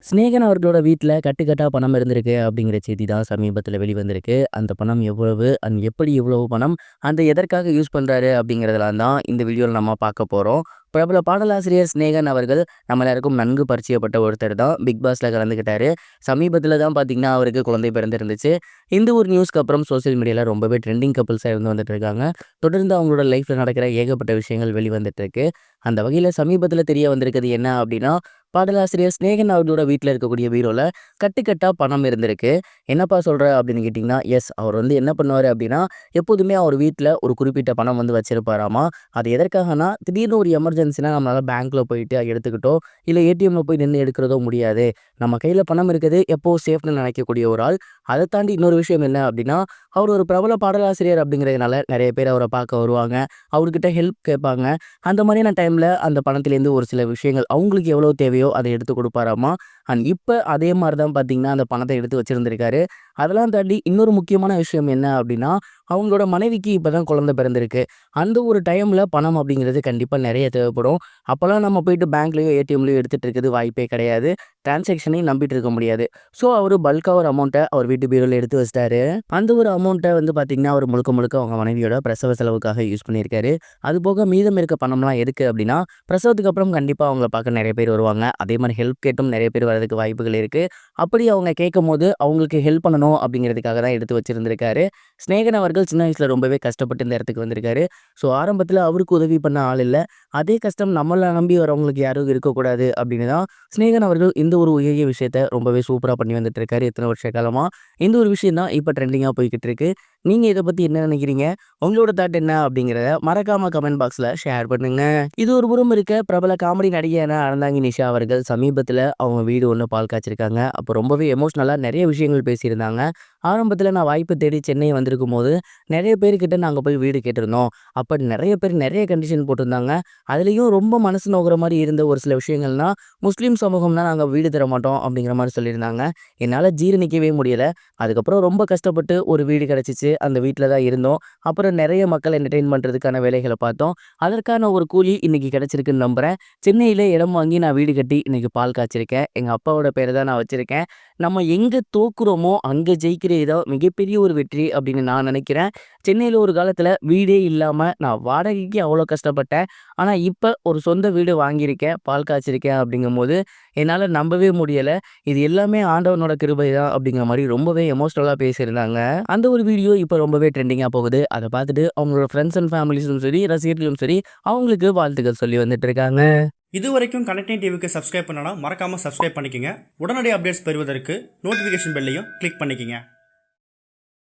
சிநேகன் அவர்களோட வீட்ல கட்டுக்கட்டா பணம் இருந்திருக்கு அப்படிங்கிற செய்தி தான் சமீபத்தில வெளிவந்திருக்கு. அந்த பணம் எவ்வளவு? எப்படி இவ்வளவு பணம்? எதற்காக யூஸ் பண்றாரு? அப்படிங்கிறதெல்லாம் தான் இந்த வீடியோல நம்ம பார்க்க போறோம். பிரபல பாடலாசிரியர் சிநேகன் அவர்கள் நம்ம எல்லாருக்கும் நன்கு பரிச்சயப்பட்ட ஒருத்தர் தான். பிக் பாஸ்ல கலந்துக்கிட்டாரு. சமீபத்தில தான் பார்த்தீங்கன்னா, அவருக்கு குழந்தை பிறந்திருந்துச்சு. இந்த ஒரு நியூஸ்க்கு அப்புறம் சோசியல் மீடியால ரொம்பவே ட்ரெண்டிங் கப்புள்ஸா இருந்து வந்துட்டு இருக்காங்க. தொடர்ந்து அவங்களோட லைஃப்ல நடக்கிற ஏகப்பட்ட விஷயங்கள் வெளிவந்துட்டு இருக்கு. அந்த வகையில சமீபத்தில தெரிய வந்திருக்கிறது என்ன அப்படின்னா, பாடலாசிரியர் சிநேகன் அவர்களோட வீட்ல இருக்கக்கூடிய பீரோல கட்டுக்கட்டா பணம் இருந்திருக்கு. "என்னப்பா சொல்ற?" அப்படின்னு கேட்டிங்கன்னா, அவர் என்ன பண்ணுவாரு அப்படின்னா, எப்போதுமே அவர் வீட்ல ஒரு குறிப்பிட்ட பணம் வச்சிருப்பாராமா. அது எதற்காகனா, திடீர்னு ஒரு எமர்ஜென்சினா நம்மளால பேங்க்ல போயிட்டு எடுத்துக்கிட்டோ, இல்ல ஏடிஎம்ல போய் நின்னு எடுக்கிறதோ முடியாது. நம்ம கையில பணம் இருக்குது எப்பவும் சேஃப்ன்னு நினைக்கக்கூடிய ஒரு ஆள். அத தாண்டி இன்னொரு விஷயம் என்ன அப்படின்னா, அவர் ஒரு பிரபல பாடலாசிரியர் அப்படிங்கிறதுனால நெறைய பேர் அவர பார்க்க வருவாங்க. அவர்கிட்ட ஹெல்ப் கேட்பாங்க. அந்த மாதிரியான டைம்ல அந்த பணத்திலேருந்து ஒரு சில விஷயங்கள் அவங்களுக்கு எவ்வளோ தேவையோ அத எடுத்து குடுப்பாராமா. இப்ப அதே மாரி தான் பார்த்தீங்கன்னா, அந்த பணத்த எடுத்து வச்சிருந்திருக்காரு. அதெல்லாம் தாண்டி இன்னொரு முக்கியமான விஷயம் என்ன அப்டின்னா, அவங்களோட மனைவிக்கு இப்ப தான் குழந்தை பிறந்திருக்கு. அந்த ஒரு டைம்ல பணம் அப்படிங்கிறது கண்டிப்பா நெறைய தேவைப்படும். அப்பலாம் நம்ம போயிட்டு பேங்க்லயோ, ஏடிஎம்லயோ எடுத்துட்டு இருக்கிறது வாய்ப்பே கிடையாது. டிரான்சாக்ஷனையும் நம்பிட்டு இருக்க முடியாது. ஸோ, அவரு பல்க்கா ஒரு அமௌண்ட்ட அவர் வீட்டு பீரோல எடுத்து வச்சுட்டாரு. அந்த ஒரு அமௌண்ட்ட பார்த்தீங்கன்னா, அவரு முழுக்க முழுக்க அவங்க மனைவியோட பிரசவ செலவுக்காக யூஸ் பண்ணியிருக்காரு. அதுபோக மீதம் இருக்க பணம்லாம் எதுக்கு அப்டின்னா, பிரசவத்துக்கு அப்புறம் கண்டிப்பா அவங்கள பார்க்க நெறைய பேர் வருவாங்க. அதே மாரி ஹெல்ப் கேட்டும் நெறைய பேர் வரதுக்கு வாய்ப்புகள் இருக்கு. அப்படி அவங்க கேட்கும்போது, அவங்களுக்கு ஹெல்ப் பண்ணணும் அப்படிங்கிறதுக்காக தான் எடுத்து வச்சிருந்திருக்காரு. சிநேகன் அவர்கள் சின்ன வயசுல ரொம்பவே கஷ்டப்பட்டு இந்த இடத்துக்கு வந்திருக்காரு. ஸோ ஆரம்பத்தில அவருக்கு உதவி பண்ண ஆள் இல்ல. அதே கஷ்டம் நம்மள நம்பி வரவங்களுக்கு யாரும் இருக்கக்கூடாது அப்படின்னு தான் சிநேகன் அவர்கள் இந்த ஒரு உயரிய விஷயத்த ரொம்பவே சூப்பரா பண்ணி வந்துட்டு இருக்காரு இத்தனை வருஷ காலமா. இந்த ஒரு விஷயம் தான் இப்ப ட்ரெண்டிங்கா போய்க்கிட்டு இருக்கு. நீங்க இத பத்தி என்ன நினைக்கிறீங்க? உங்களோட தாட் என்ன அப்படிங்கிறத மறக்காம கமெண்ட் பாக்ஸ்ல ஷேர் பண்ணுங்க. இது ஒரு புறம் இருக்க, பிரபல காமெடி நடிகையான அறந்தாங்கி நிஷா அவர்கள் சமீபத்தில அவங்க வீடு ஒண்ணு பால் காய்ச்சிருக்காங்க. அப்போ ரொம்பவே எமோஷனலா நெறைய விஷயங்கள் பேசியிருந்தாங்க. ஆரம்பத்தில நான் வாய்ப்பு தேடி சென்னை வந்திருக்கும்போது, நெறைய பேர்கிட்ட நாங்க போய் வீடு கேட்டிருந்தோம். அப்ப நெறைய பேர் நெறைய கண்டிஷன் போட்டிருந்தாங்க. அதுலயும் ரொம்ப மனசு நோகுற மாரி இருந்த ஒரு சில விஷயங்கள்னா, முஸ்லீம் சமூகம்னா நாங்க வீடு தர மாட்டோம் அப்படிங்கிற மாரி சொல்லியிருந்தாங்க. என்னால ஜீரணிக்கவே முடியல. அதுக்கப்புறம் ரொம்ப கஷ்டப்பட்டு ஒரு வீடு கிடைச்சிச்சு. அந்த வீட்ல தான் இருந்தோம். அப்புறம் நெறைய மக்கள் என்டர்டெயின் பண்றதுக்கான வேலைகள பார்த்தோம். அதற்கான ஒரு கூலி இன்னைக்கு கிடைச்சிருக்குன்னு நம்புறேன். சென்னையில இடம் வாங்கி நான் வீடு கட்டி இன்னைக்கு பால் காய்ச்சிருக்கேன். எங்க அப்பாவோட பேர தான் நான் வச்சிருக்கேன். நம்ம எங்க தோக்குறோமோ, அங்க ஜெயிக்கிறது தான் மிகப்பெரிய ஒரு வெற்றி அப்படின்னு நான் நினைக்கிறேன். சென்னையில ஒரு காலத்துல வீடே இல்லாம நான் வாடகைக்கு அவ்வளோ கஷ்டப்பட்டேன். ஆனா இப்ப ஒரு சொந்த வீடு வாங்கியிருக்கேன், பால் காய்ச்சிருக்கேன் அப்படிங்கும்போது, என்னால நம்பவே முடியல. இது எல்லாமே ஆண்டவனோட கிருபை தான் அப்படிங்கிற மாரி ரொம்பவே எமோஷனலா பேசியிருந்தாங்க. அந்த ஒரு வீடியோ இப்ப ரொம்பவே ட்ரெண்டிங்கா போகுது. அத பார்த்துட்டு அவங்களோட ஃப்ரெண்ட்ஸ் அண்ட் ஃபேமிலிஸும் சரி, ரசிகர்களும் சரி, அவங்களுக்கு வாழ்த்துக்கள் சொல்லி வந்துட்டு இருக்காங்க. இதுவரைக்கும் கனெக்டிங் டிவிக்கு சப்ஸ்கிரைப் பண்ணனா மறக்காம சப்ஸ்கிரைப் பண்ணிக்கங்க. உடனடி அப்டேட்ஸ் பெறுவதற்கு நோட்டிஃபிகேஷன் பெல்லையும் கிளிக் பண்ணிக்கங்க.